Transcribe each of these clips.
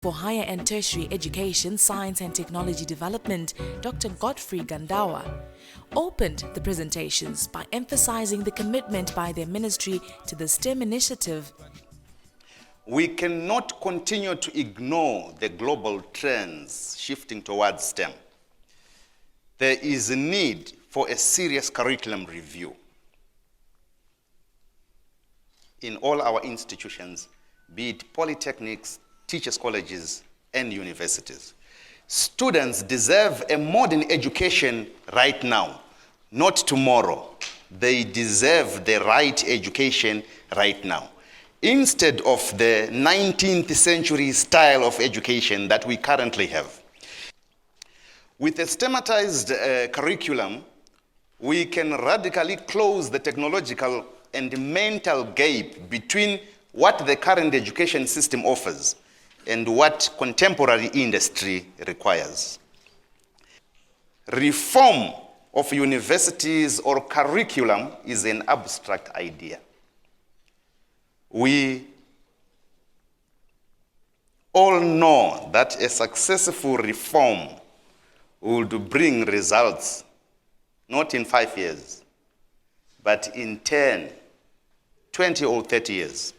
For Higher and Tertiary Education, Science and Technology Development, Dr. Godfrey Gandawa, opened the presentations by emphasizing the commitment by their ministry to the STEM initiative. We cannot continue to ignore the global trends shifting towards STEM. There is a need for a serious curriculum review in all our institutions, be it polytechnics, teachers' colleges, and universities. Students deserve a modern education right now, not tomorrow. They deserve the right education right now, instead of the 19th century style of education that we currently have. With a STEMatized curriculum, we can radically close the technological and mental gap between what the current education system offers and what contemporary industry requires. Reform of universities or curriculum is an abstract idea. We all know that a successful reform would bring results, not in 5 years, but in 10, 20 or 30 years.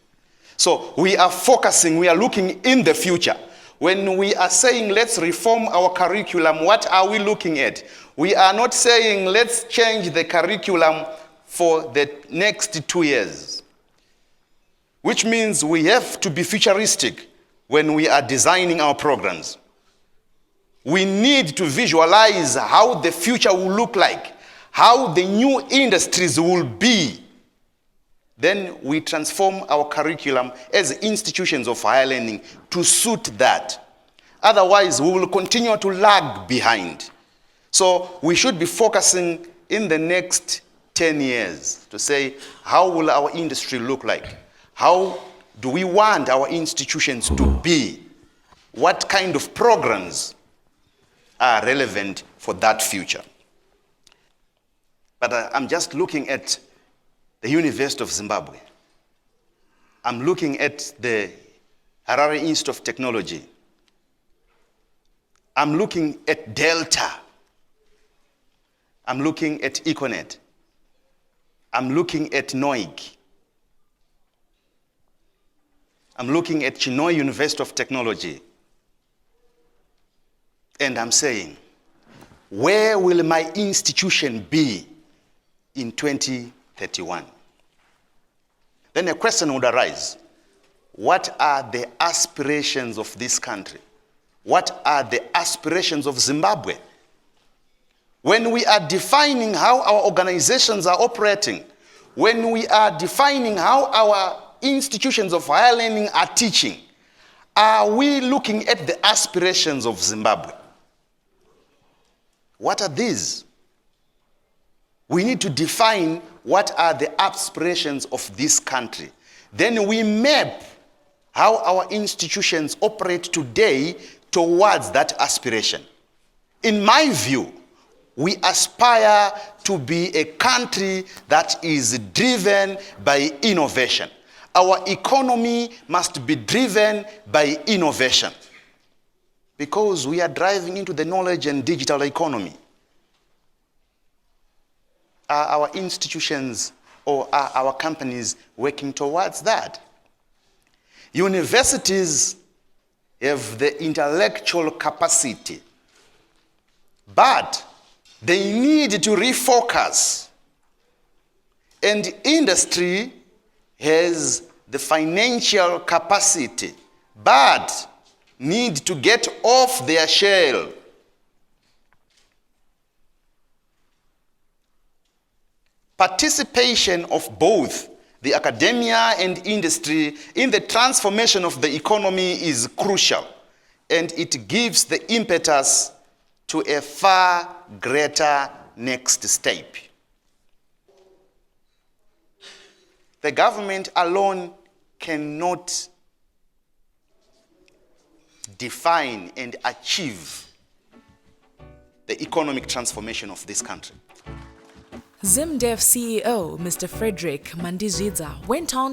So we are focusing, we are looking in the future. When we are saying let's reform our curriculum, what are we looking at? We are not saying let's change the curriculum for the next 2 years, which means we have to be futuristic when we are designing our programs. We need to visualize how the future will look like, how the new industries will be. Then we transform our curriculum as institutions of higher learning to suit that. Otherwise, we will continue to lag behind. So we should be focusing in the next 10 years to say, how will our industry look like? How do we want our institutions to be? What kind of programs are relevant for that future? But I'm just looking at the University of Zimbabwe. I'm looking at the Harare Institute of Technology. I'm looking at Delta. I'm looking at Econet. I'm looking at NOIC. I'm looking at Chinhoyi University of Technology. And I'm saying, where will my institution be in 2031? Then a question would arise. What are the aspirations of this country? What are the aspirations of Zimbabwe? When we are defining how our organizations are operating, when we are defining how our institutions of higher learning are teaching, are we looking at the aspirations of Zimbabwe? What are these? We need to define what are the aspirations of this country. Then we map how our institutions operate today towards that aspiration. In my view, we aspire to be a country that is driven by innovation. Our economy must be driven by innovation because we are driving into the knowledge and digital economy. Are our institutions or are our companies working towards that? Universities have the intellectual capacity, but they need to refocus. And industry has the financial capacity, but need to get off their shell. Participation of both the academia and industry in the transformation of the economy is crucial, and it gives the impetus to a far greater next step. The government alone cannot define and achieve the economic transformation of this country. ZimDev CEO, Mr. Frederick Mandizidza, went on